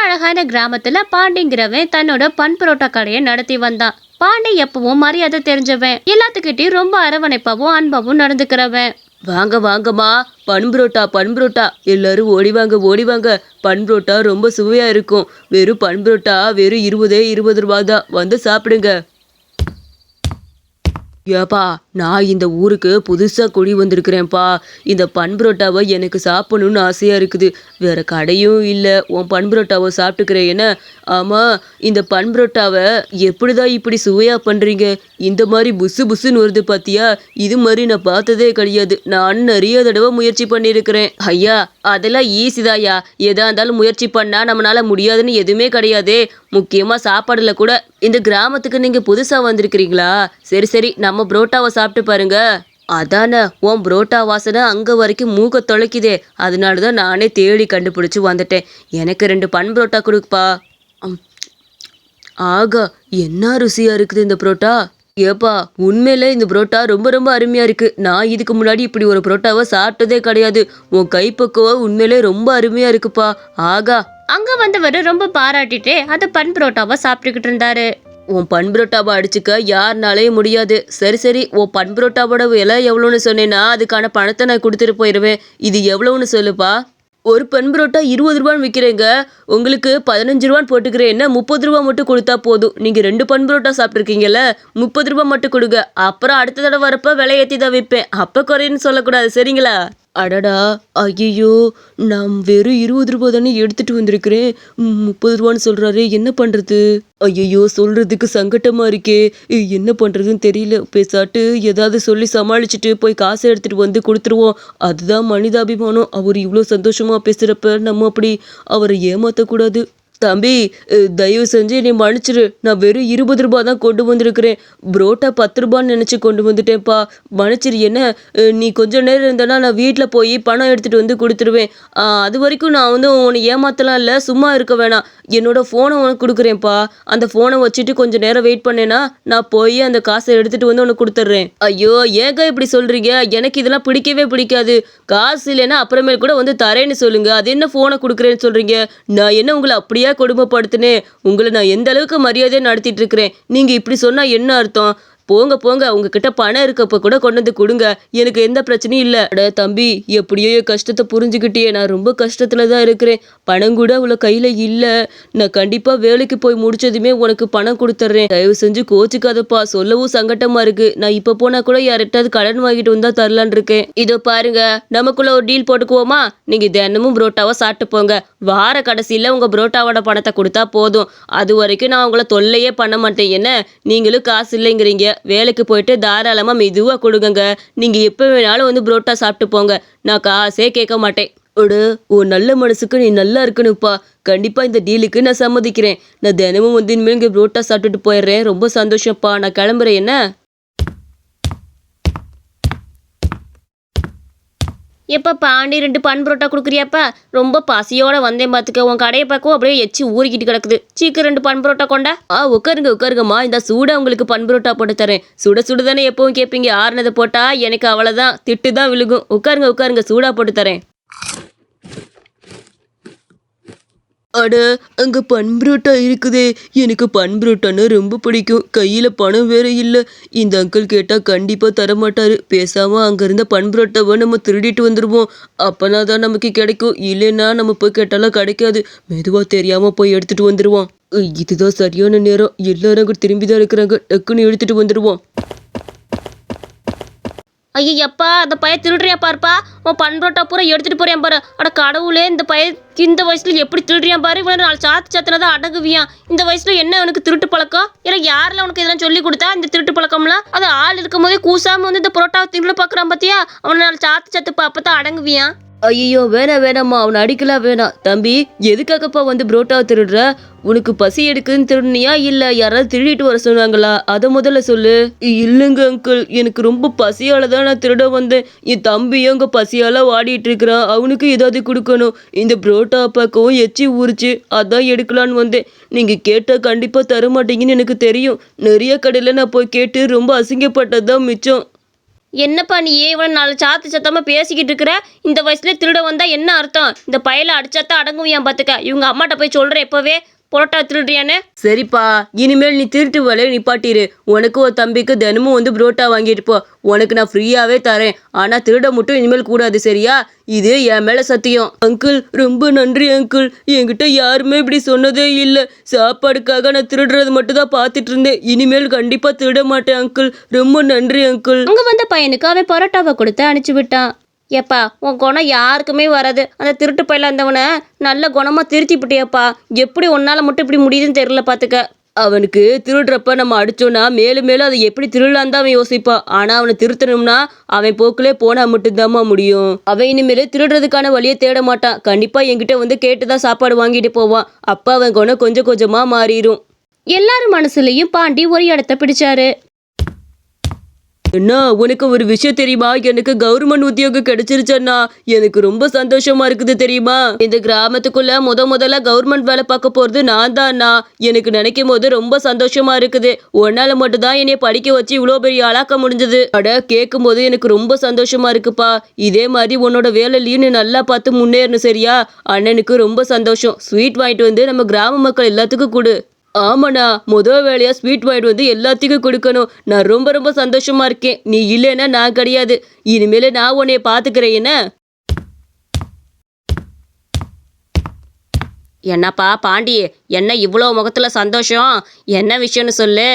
அழகான கிராமத்துல பாண்டிங்கிறவன் தன்னோட பன் புரோட்டா கடையை நடத்தி வந்தான். பாண்டி எப்பவும் மரியாதை தெரிஞ்சவன், எல்லாத்துக்கிட்டையும் ரொம்ப அரவணைப்பாவும் அன்பாவும் நடந்துக்கிறவன். வாங்க வாங்கம்மா, பன் புரோட்டா பன் புரோட்டா, எல்லாரும் ஓடிவாங்க ஓடிவாங்க. பன் புரோட்டா ரொம்ப சுவையா இருக்கும். வெறும் பன் புரோட்டா வெறும் 20 ரூபா தான், வந்து சாப்பிடுங்க. ஏப்பா, நான் இந்த ஊருக்கு புதுசாக குடி வந்திருக்கிறேன்ப்பா. இந்த பன் புரோட்டாவை எனக்கு சாப்பிடணும்னு ஆசையாக இருக்குது. வேறு கடையும் இல்லை, உன் பன் புரோட்டாவை சாப்பிட்டுக்கிறேன் என்ன? ஆமாம், இந்த பன் புரோட்டாவை எப்படி தான் இப்படி சுவையாக பண்ணுறீங்க? இந்த மாதிரி புசு புசுன்னு வருது பார்த்தியா? இது மாதிரி நான் பார்த்ததே கிடையாது. நான் நிறைய தடவை முயற்சி பண்ணியிருக்கிறேன். ஐயா, அதெல்லாம் ஈஸி தாயா. எதாக இருந்தாலும் முயற்சி பண்ணால் நம்மளால் முடியாதுன்னு எதுவுமே கிடையாதே. முக்கியமாக சாப்பாடுல கூட. இந்த கிராமத்துக்கு நீங்கள் புதுசாக வந்திருக்கிறீங்களா? சரி சரி, நம்ம புரோட்டாவை சாப்பிட்டு பாருங்க. அதானே, உன் புரோட்டா வாசனை அங்கே வரைக்கும் மூக்க தொலைக்குதே. அதனால தான் நானே தேடி கண்டுபிடிச்சி வந்துட்டேன். எனக்கு 2 பன் புரோட்டா கொடுப்பா. ஆகா, என்ன ருசியாக இருக்குது இந்த புரோட்டா. ஏப்பா, உண்மையிலே இந்த புரோட்டா ரொம்ப ரொம்ப அருமையாக இருக்குது. நான் இதுக்கு முன்னாடி இப்படி ஒரு புரோட்டாவை சாப்பிட்டதே கிடையாது. உன் கைப்பக்குவம் உண்மையிலே ரொம்ப அருமையாக இருக்குப்பா. ஆகா. அங்க வந்தவர் ரொம்ப பாராட்டிட்டே அந்த பன் புரோட்டாவை சாப்பிட்டுக்கிட்டு இருந்தாரு. உன் பன் புரோட்டாவை அடிச்சுக்க யாருனாலேயும் முடியாது. சரி சரி, உன் பன் புரோட்டாவோட விலை எவ்வளோன்னு சொன்னேன்னா அதுக்கான பணத்தை நான் கொடுத்துட்டு போயிடுவேன். இது எவ்வளோன்னு சொல்லுப்பா. ஒரு பன் புரோட்டா 20 ரூபான்னு விற்கிறேங்க. உங்களுக்கு 15 ரூபான்னு போட்டுக்கிறேன். என்ன, 30 ரூபா மட்டும் கொடுத்தா போதும். நீங்கள் 2 பன் புரோட்டா சாப்பிட்ருக்கீங்கல்ல, 30 ரூபா மட்டும் கொடுங்க. அப்புறம் அடுத்த தடவை வரப்போ விலை ஏற்றி தான் விற்பேன். அப்போ குறைன்னு சொல்லக்கூடாது, சரிங்களா? அடடா, ஐயோ, நான் வெறும் 20 ரூபா தானே எடுத்துட்டு வந்திருக்கிறேன். 30 ரூபான்னு சொல்றாரு, என்ன பண்றது? ஐயோ, சொல்றதுக்கு சங்கட்டமா இருக்கே. என்ன பண்றதுன்னு தெரியல. பேசாட்டு ஏதாவது சொல்லி சமாளிச்சுட்டு போய் காசை எடுத்துட்டு வந்து கொடுத்துருவோம். அதுதான் மனிதாபிமானம். அவர் இவ்வளோ சந்தோஷமா பேசுறப்ப நம்ம அப்படி அவரை ஏமாத்தக்கூடாது. தம்பி, தயவு செஞ்சு நீ மன்னிச்சிரு. நான் வெறும் 20 ரூபா தான் கொண்டு வந்திருக்கிறேன். புரோட்டா 10 ரூபான்னு நினச்சி கொண்டு வந்துட்டேன்ப்பா. மன்னிச்சிரு. என்ன, நீ கொஞ்சம் நேரம் இருந்தேன்னா நான் வீட்டில் போய் பணம் எடுத்துகிட்டு வந்து கொடுத்துருவேன். அது வரைக்கும் நான் வந்து உன்னை ஏமாத்தலாம் இல்லை, சும்மா இருக்க வேணாம். என்னோட ஃபோனை உனக்கு கொடுக்குறேன்ப்பா. அந்த ஃபோனை வச்சுட்டு கொஞ்சம் நேரம் வெயிட் பண்ணேன்னா நான் போய் அந்த காசை எடுத்துகிட்டு வந்து உனக்கு கொடுத்துட்றேன். ஐயோ, ஏங்க இப்படி சொல்கிறீங்க? எனக்கு இதெல்லாம் பிடிக்கவே பிடிக்காது. காசு இல்லைன்னா அப்புறமேல் கூட வந்து தரேன்னு சொல்லுங்கள். அது என்ன ஃபோனை கொடுக்குறேன்னு சொல்கிறீங்க? நான் என்ன உங்களை அப்படியே கொடுமைப்படுத்தினேன்? உங்களை நான் எந்த அளவுக்கு மரியாதையை நடத்திட்டு இருக்கிறேன். நீங்க இப்படி சொன்னா என்ன அர்த்தம்? போங்க போங்க, உங்ககிட்ட பணம் இருக்கப்ப கூட கொண்டு வந்து கொடுங்க. எனக்கு எந்த பிரச்சனையும் இல்லை. அட தம்பி, எப்படியோ கஷ்டத்தை புரிஞ்சுக்கிட்டியே. நான் ரொம்ப கஷ்டத்துல தான் இருக்கிறேன். பணம் கூட அவ்வளோ கையில இல்லை. நான் கண்டிப்பா வேலைக்கு போய் முடிச்சதுமே உனக்கு பணம் கொடுத்துட்றேன். தயவு செஞ்சு கோச்சுக்காதப்பா. சொல்லவும் சங்கட்டமா இருக்கு. நான் இப்ப போனா கூட யார்கிட்டாவது கடன் வாங்கிட்டு வந்தா தரலான் இருக்கேன். இதோ பாருங்க, நமக்குள்ள ஒரு டீல் போட்டுக்குவோமா? நீங்க தினமும் புரோட்டாவை சாப்பிட்டு போங்க. வார கடைசியில் உங்க புரோட்டாவோட பணத்தை கொடுத்தா போதும். அது வரைக்கும் நான் உங்களை தொல்லையே பண்ண மாட்டேன். என்ன, நீங்களும் காசு இல்லைங்கிறீங்க. வேலைக்கு போயிட்டு தாராளமா மெதுவா கொடுங்க. நீங்க எப்ப வேணாலும் வந்து புரோட்டா சாப்பிட்டு போங்க. நான் காசே கேட்க மாட்டேன். உன் நல்ல மனசுக்கு நீ நல்லா இருக்கணும்ப்பா. கண்டிப்பா இந்த டீலுக்கு நான் சம்மதிக்கிறேன். நான் தினமும் வந்து இனிமேல் இங்கே புரோட்டா சாப்பிட்டுட்டு போயிடுறேன். ரொம்ப சந்தோஷம்ப்பா. நான் கிளம்புறேன். என்ன? எப்போ பாண்டி 2 பன் புரோட்டா கொடுக்குறியாப்பா? ரொம்ப பசியோட வந்தேன் பார்த்துக்க. உன் கடையை பார்க்கவும் அப்படியே எச்சி ஊறிக்கிட்டு கிடக்குது. சீக்கிரம் 2 பன் புரோட்டா கொண்டா. உட்காருங்க உட்காருங்கம்மா. இந்த சூடா உங்களுக்கு பன் புரோட்டா போட்டு தரேன். சுட சுட தானே எப்பவும் கேட்பீங்க. ஆறுனதை போட்டா எனக்கு அவ்வளோதான், திட்டு தான் விழுகும். உட்காருங்க உட்காருங்க, சூடா போட்டு தரேன். அட, அங்கே பன் புரோட்டா இருக்குதே. எனக்கு பன் புரோட்டான்னு ரொம்ப பிடிக்கும். கையில் பணம் வேற இல்லை. இந்த அங்கிள் கேட்டால் கண்டிப்பாக தரமாட்டாரு. பேசாமல் அங்கே இருந்த பன் புரோட்டாவை நம்ம திருடிட்டு வந்துடுவோம். அப்போனா தான் நமக்கு கிடைக்கும். இல்லைன்னா நம்ம போய் கேட்டாலும் கிடைக்காது. மெதுவாக தெரியாமல் போய் எடுத்துகிட்டு வந்துடுவோம். இதுதான் சரியான நேரம். எல்லாரும் அங்கே திரும்பி தான் இருக்கிறாங்க. டக்குன்னு எடுத்துகிட்டு வந்துடுவோம். ஐயப்பா, அந்த பையன் திருடுறியா பாருப்பா. உன் பன் புரோட்டா பூரா எடுத்துட்டு போறியான் பாரு. அட கடவுளே, இந்த பையன் இந்த வயசுல எப்படி திருடுறியான் பாரு. இவ்வளோ நாள் சாத்தினதான் அடங்குவியான். இந்த வயசுல என்ன உனக்கு திருட்டு பழக்கம்? இல்லை யாரெல்லாம் உனக்கு இதெல்லாம் சொல்லி கொடுத்தா இந்த திருட்டு பழக்கம்லாம்? அது ஆள் இருக்கும் போதே கூசாம வந்து இந்த புரோட்டாவை தின்னு பார்க்குறான் பார்த்தியா? அவனை நாள் சாத்துப்பா, அப்பதான் அடங்குவியான். ஐயோ, வேணாம்மா, அவனை அடிக்கலாம் வேணாம். தம்பி, எதுக்காகப்பா வந்து புரோட்டாவை திருடுற? உனக்கு பசி எடுக்குதுன்னு திருடுனியா, இல்லை யாராவது திருடிட்டு வர சொன்னாங்களா? அதை முதல்ல சொல்லு. இல்லைங்க அங்கிள், எனக்கு ரொம்ப பசியால தான் நான் திருட வந்தேன். என் தம்பியும் அங்கே பசியால வாடிட்டு இருக்கிறான். அவனுக்கு ஏதாவது கொடுக்கணும். இந்த புரோட்டா பக்கவும் எச்சி ஊறிச்சு, அதான் எடுக்கலான்னு வந்தேன். நீங்கள் கேட்டால் கண்டிப்பாக தர மாட்டீங்கன்னு எனக்கு தெரியும். நிறைய கடையில் நான் போய் கேட்டு ரொம்ப அசிங்கப்பட்டது தான் மிச்சம். என்னப்பா நீ இவ்வளோ நாலு சாத்து சத்தமாக பேசிக்கிட்டு இருக்கிற? இந்த வயசுல திருட வந்தா என்ன அர்த்தம்? இந்த பயலை அடிச்சாத்தான் அடங்குவியான் பார்த்துக்க. இவங்க அம்மாட்ட போய் சொல்கிறேன் இப்போவே புரோட்டா திருடுறியான்னு. சரிப்பா, இனிமேல் நீ திருட்டு வேலையை நிப்பாட்டிரு. உனக்கு ஒரு தம்பிக்கு தினமும் வந்து புரோட்டா வாங்கிட்டு போ. உனக்கு நான் ஃப்ரீயாவே தரேன். ஆனா திருட மட்டும் இனிமேல் கூடாது, சரியா? இது என் மேல சத்தியம். அங்கிள், ரொம்ப நன்றி அங்கிள். என்கிட்ட யாருமே இப்படி சொன்னதே இல்லை. சாப்பாடுக்காக நான் திருடுறது மட்டும் தான் பார்த்துட்டு இருந்தேன். இனிமேல் கண்டிப்பா திருட மாட்டேன் அங்கிள். ரொம்ப நன்றி அங்கிள். அங்கே வந்த பையனுக்கு அவன் பரோட்டாவை கொடுத்து அனுப்பிச்சு விட்டான். ஏப்பா உன் குணம் யாருக்குமே வராது. அந்த திருட்டு பையில இருந்தவனை நல்ல குணமாக திருத்திப்பிட்டியப்பா. எப்படி உன்னால மட்டும் இப்படி முடியுதுன்னு தெரியல பார்த்துக்க. அவனுக்கு திருடுறப்ப நம்ம அடிச்சோன்னா மேலும் மேலும் அதை எப்படி திருடலான்னு தான் அவன் யோசிப்பான். ஆனா அவனை திருத்தணும்னா அவன் போக்குலே போனா மட்டும்தாம்மா முடியும். அவன் இனிமேல் திருடுறதுக்கான வழியை தேட மாட்டான். கண்டிப்பா என்கிட்ட வந்து கேட்டுதான் சாப்பாடு வாங்கிட்டு போவான். அப்ப அவன் குணம் கொஞ்சம் கொஞ்சமா மாறிடும். எல்லாரும் மனசுலயும் பாண்டி ஒரு இடத்த பிடிச்சாரு. அண்ணா, உனக்கு ஒரு விஷயம் தெரியுமா? எனக்கு கவர்மெண்ட் உத்தியோகம் கிடைச்சிருச்சண்ணா. எனக்கு ரொம்ப சந்தோஷமா இருக்குது தெரியுமா? இந்த கிராமத்துக்குள்ள முதல்ல கவர்மெண்ட் வேலை பார்க்க போறது நான் தான் அண்ணா. எனக்கு நினைக்கும் போது ரொம்ப சந்தோஷமா இருக்குது. உன்னால மட்டும் தான் என்னைய படிக்க வச்சு இவ்வளோ பெரிய ஆளாக்க முடிஞ்சது. அட, கேட்கும் போது எனக்கு ரொம்ப சந்தோஷமா இருக்குப்பா. இதே மாதிரி உன்னோட வேலையிலையும் நீ நல்லா பார்த்து முன்னேறணும், சரியா? அண்ணனுக்கு ரொம்ப சந்தோஷம். ஸ்வீட் வாங்கிட்டு வந்து நம்ம கிராம மக்கள் எல்லாத்துக்கும் கொடு. ஆமாண்ணா, முதல் வேலையா ஸ்வீட் வாங்கிட்டு வந்து எல்லாத்துக்கும் கொடுக்கணும். நான் ரொம்ப ரொம்ப சந்தோஷமா இருக்கேன். நீ இல்லைன்னா நான் கிடையாது. இனிமேல நான் உன்னைய பாத்துக்கிறேன். என்ன? என்னப்பா பாண்டி, என்ன இவ்வளோ முகத்துல சந்தோஷம்? என்ன விஷயம்னு சொல்லு.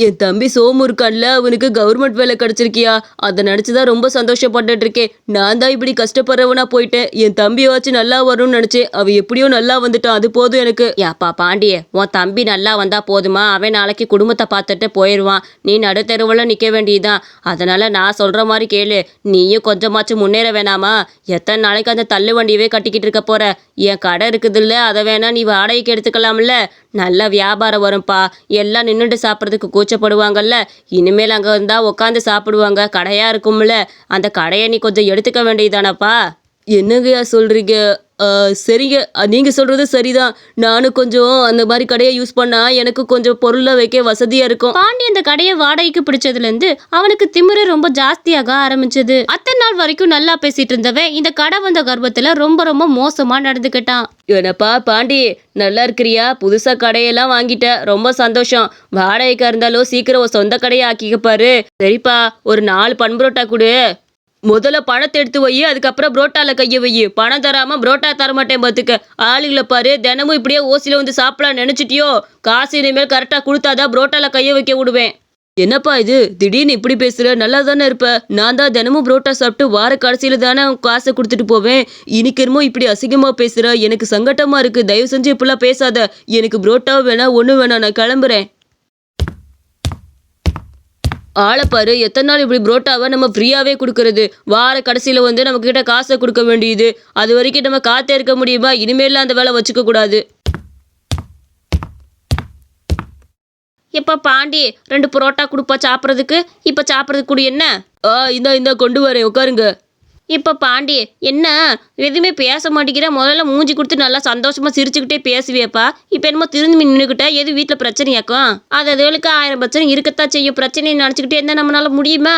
என் தம்பி சோமு இருக்கான்ல, அவனுக்கு கவர்மெண்ட் வேலை கிடைச்சிருக்கியா? அதை நினச்சிதான் ரொம்ப சந்தோஷப்பட்டுட்டு இருக்கேன். நான் தான் இப்படி கஷ்டப்படுறவனா போயிட்டேன். என் தம்பியாச்சும் நல்லா வரும்னு நினச்சேன். அவன் எப்படியோ நல்லா வந்துட்டான். அது போதும் எனக்கு. ஏப்பா பாண்டியே, உன் தம்பி நல்லா வந்தா போதுமா? அவன் நாளைக்கு குடும்பத்தை பார்த்துட்டு போயிடுவான். நீ நடுத்தெருவில் நிற்க வேண்டியதுதான். அதனால நான் சொல்ற மாதிரி கேளு. நீயும் கொஞ்சமாச்சும் முன்னேற வேணாமா? எத்தனை நாளைக்கு அந்த தள்ளு வண்டியவே கட்டிக்கிட்டு இருக்க போற? என் கடை இருக்குதுல்ல, அதை வேணா நீ வாடகைக்கு எடுத்துக்கலாம்ல. நல்ல வியாபாரம் வரும்பா. எல்லாம் நின்றுட்டு சாப்பிட்றதுக்கு கூச்சப்படுவாங்கல்ல. இனிமேல் அங்கே இருந்தால் உட்காந்து சாப்பிடுவாங்க. கடையாக இருக்கும்ல, அந்த கடையை நீ கொஞ்சம் எடுத்துக்க வேண்டியதானப்பா. என்னங்கய்யா சொல்றீங்க? சரிங்க, நீங்க சொல்றது சரிதான். நானும் கொஞ்சம் அந்த மாதிரி கடையை யூஸ் பண்ணா எனக்கு கொஞ்சம் பொருளை வைக்க வசதியா இருக்கும். பாண்டி அந்த கடையை வாடகைக்கு பிடிச்சதுலேருந்து அவனுக்கு திமிரு ரொம்ப ஜாஸ்தியாக ஆரம்பிச்சது. அத்தனை நாள் வரைக்கும் நல்லா பேசிட்டு இருந்தவன் இந்த கடை வந்த கர்ப்பத்துல ரொம்ப ரொம்ப மோசமா நடந்துக்கிட்டான். என்னப்பா பாண்டி, நல்லா இருக்கிறியா? புதுசா கடையெல்லாம் வாங்கிட்ட, ரொம்ப சந்தோஷம். வாடகைக்கா இருந்தாலும் சீக்கிரம் ஒரு சொந்த கடையை ஆக்கிக்க பாரு. சரிப்பா, ஒரு 4 பன் புரோட்டா கொடு. முதல்ல பணத்தை எடுத்து வை, அதுக்கப்புறம் புரோட்டால கைய வை. பணம் தராம புரோட்டா தரமாட்டேன் பார்த்துக்க. ஆளுகளை பாரு, தினமும் இப்படியே ஓசில வந்து சாப்பிடலாம் நினைச்சிட்டியோ? காசு இனிமேல் கரெக்டா கொடுத்தாதான் புரோட்டால கைய வைக்க விடுவேன். என்னப்பா இது, திடீர்னு இப்படி பேசுற? நல்லா தானே இருப்ப. நான் தான் தினமும் புரோட்டா சாப்பிட்டு வார கடைசியில தானே காசை கொடுத்துட்டு போவேன். இன்னைக்கு என்னமோ இப்படி அசிங்கமா பேசுற. எனக்கு சங்கட்டமா இருக்கு. தயவு செஞ்சு இப்படிலாம் பேசாத. எனக்கு புரோட்டா வேணா, ஒண்ணு வேணா, நான் கிளம்புறேன். ஆளைப்பாரு, எத்தனை நாள் இப்படி புரோட்டாவை நம்ம ஃப்ரீயாவே கொடுக்கறது? வார கடைசியில வந்து நம்ம கிட்ட காசை கொடுக்க வேண்டியது. அது வரைக்கும் நம்ம காத்தே இருக்க முடியுமா? இனிமேல அந்த வேலை வச்சுக்க கூடாது. எப்ப பாண்டி 2 புரோட்டா கொடுப்பா சாப்பிட்றதுக்கு. இப்போ சாப்பிட்றதுக்கு கூட என்ன? இந்த கொண்டு வரேன், உட்காருங்க. இப்போ பாண்டி என்ன எதுவுமே பேச மாட்டேங்கிற? முதல்ல மூஞ்சி கொடுத்து நல்லா சந்தோஷமா சிரிச்சுக்கிட்டே பேசுவியப்பா. இப்போ என்னமோ திரும்பி நின்றுக்கிட்ட. எது வீட்டில் பிரச்சனையாக்கும்? அதுகளுக்கு 1000 பிரச்சனை இருக்கத்தான் செய்யும். பிரச்சனையை நினச்சிக்கிட்டே இருந்தால் நம்மளால முடியுமா?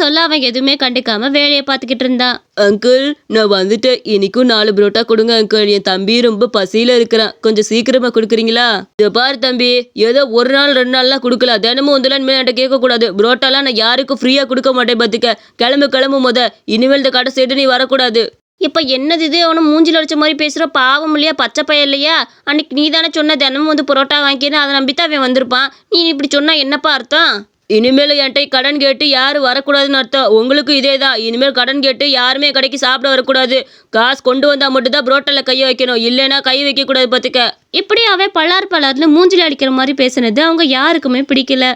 சொல்ல அவன் எதுவுமே கண்டுக்காம வேலையை பார்த்துக்கிட்டு இருந்தான். அங்கிள், நான் வந்துட்டேன். இன்னைக்கும் 4 புரோட்டா கொடுங்க அங்கிள். என் தம்பி ரொம்ப பசியில இருக்கிறான். கொஞ்சம் சீக்கிரமா கொடுக்குறீங்களா? இதை பாரு தம்பி, ஏதோ ஒரு நாள் 2 நாள்லாம் கொடுக்கல. தினமும் வந்துலாம் என்கிட்ட கேட்கக்கூடாது. புரோட்டாலாம் நான் யாருக்கும் ஃப்ரீயா கொடுக்க மாட்டேன் பார்த்துக்க. கிளம்பு முத. இனிமேல் இந்த கடை சைடு நீ வரக்கூடாது. இப்போ என்னது இது? அவனை மூஞ்சில் அடிச்ச மாதிரி பேசுகிற. பாவம் இல்லையா? பச்சை பையன் இல்லையா? அன்னைக்கு நீ தானே சொன்ன தினமும் வந்து புரோட்டா வாங்கிக்கிறேன். அதை நம்பித்தான் அவன் வந்திருப்பான். நீ இப்படி சொன்னா என்னப்பா அர்த்தம்? இனிமேல் என்கிட்ட கடன் கேட்டு யாரும் வரக்கூடாதுன்னு அர்த்தம். உங்களுக்கு இதே தான். இனிமேல் கடன் கேட்டு யாருமே கடைக்கு சாப்பிட வரக்கூடாது. காசு கொண்டு வந்தா மட்டும்தான் புரோட்டால கையை வைக்கணும். இல்லைன்னா கை வைக்க கூடாது பார்த்துக்க. இப்படி அவன் பலார்னு மூஞ்சில் அடிக்கிற மாதிரி பேசுனது அவங்க யாருக்குமே பிடிக்கல.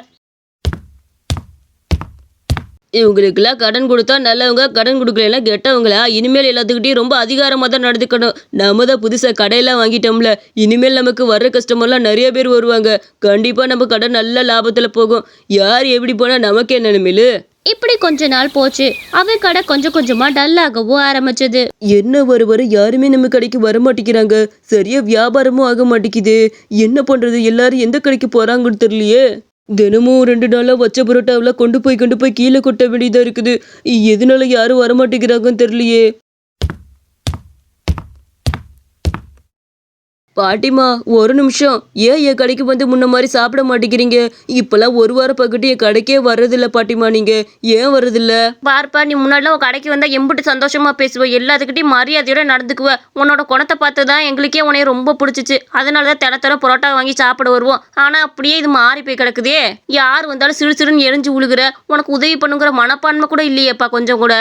இவங்களுக்கெல்லாம் கடன் கொடுத்தா நல்லவங்க, கடன் கொடுக்கலாம் கெட்டவங்களா? இனிமேல் எல்லாத்துக்கிட்டையும் ரொம்ப அதிகாரமாக தான் நடந்துக்கணும். நம்ம தான் புதுசாக கடையெல்லாம் வாங்கிட்டோம்ல. இனிமேல் நமக்கு வர்ற கஸ்டமர்லாம் நிறைய பேர் வருவாங்க. கண்டிப்பாக நம்ம கடை நல்ல லாபத்தில் போகும். யார் எப்படி போனால் நமக்கு என்ன நிலைமையில? இப்படி கொஞ்ச நாள் போச்சு. அவன் கடை கொஞ்சம் கொஞ்சமா டல்லாகவும் ஆரம்பிச்சது. என்ன வர யாருமே நம்ம கடைக்கு வர மாட்டேங்கிறாங்க. சரியா வியாபாரமும் ஆக மாட்டேங்குது. என்ன பண்றது? எல்லாரும் எந்த கடைக்கு போறாங்கன்னு தெரியலையே. தினமும் 2 நாளா வச்ச புரோட்டாவெல்லாம் கொண்டு போய் கீழே கொட்ட வேண்டியதா இருக்குது. எதனால யாரும் வரமாட்டேங்கிறாங்கன்னு தெரியலையே. பாட்டிமா, ஒரு நிமிஷம். ஏன் என் கடைக்கு வந்து முன்ன மாதிரி சாப்பிட மாட்டேங்கிறீங்க? இப்பெல்லாம் ஒரு வாரம் பக்கத்து என் கடைக்கே வர்றதில்ல பாட்டிமா. நீங்க ஏன் வர்றதில்ல? பார்ப்பா, நீ முன்னாடிலாம் உன் கடைக்கு வந்தா எம்பிட்டு சந்தோஷமா பேசுவ, எல்லாத்துக்கிட்டையும் மரியாதையோட நடந்துக்குவ. உன்னோட குணத்தை பார்த்து தான் எங்களுக்கே உன்னைய ரொம்ப பிடிச்சிச்சு. அதனால தான் தினத்தர புரோட்டா வாங்கி சாப்பிட வருவோம். ஆனா அப்படியே இது மாறி போய் கிடக்குதே. யார் வந்தாலும் சிறு சிறுன்னு எரிஞ்சு உழுகுற. உனக்கு உதவி பண்ணுங்கிற மனப்பான்மை கூட இல்லையேப்பா கொஞ்சம் கூட.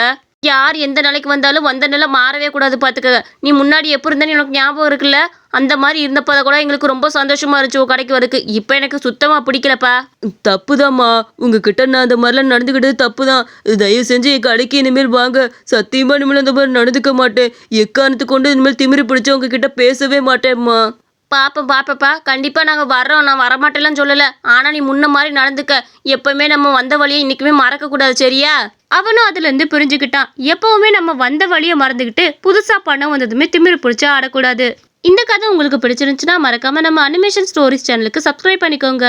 யார் எந்த நிலைக்கு வந்தாலும் வந்த நிலை மாறவே கூடாது பார்த்துக்க. நீ முன்னாடி எப்படி இருந்தேன்னு எனக்கு ஞாபகம் இருக்குல்ல? அந்த மாதிரி இருந்தப்போ கூட எங்களுக்கு ரொம்ப சந்தோஷமா இருந்துச்சு உன் கடைக்கு வரக்கு. இப்போ எனக்கு சுத்தமாக பிடிக்கலப்பா. தப்புதாம்மா, உங்ககிட்ட நான் அந்த மாதிரிலாம் நடந்துக்கிட்டது தப்பு தான். தயவு செஞ்சு என் கடைக்கு இனிமேல் வாங்க. சத்தியமா இனிமேல் அந்த மாதிரி நடந்துக்க மாட்டேன். எக்காரணத்து கொண்டு இனிமேல் திமிரி பிடிச்சி உங்ககிட்ட பேசவே மாட்டேன்மா. பாப்பப்பா, கண்டிப்பா நாங்க வர்றோம். நான் வரமாட்டேன்னு சொல்லல. ஆனா நீ முன்ன மாதிரி நடந்துக்க. எப்பவுமே நம்ம வந்த வழியை இன்னைக்குமே மறக்க கூடாது, சரியா? அவனும் அதுல இருந்து புரிஞ்சுக்கிட்டான். எப்பவுமே நம்ம வந்த வழியை மறந்துக்கிட்டு புதுசா பணம் வந்ததுமே திமிரு பிடிச்சா ஆடக்கூடாது. இந்த கதை உங்களுக்கு பிடிச்சிருந்துச்சுன்னா மறக்காம நம்ம அனிமேஷன் ஸ்டோரிஸ் சேனலுக்கு சப்ஸ்கிரைப் பண்ணிக்கோங்க.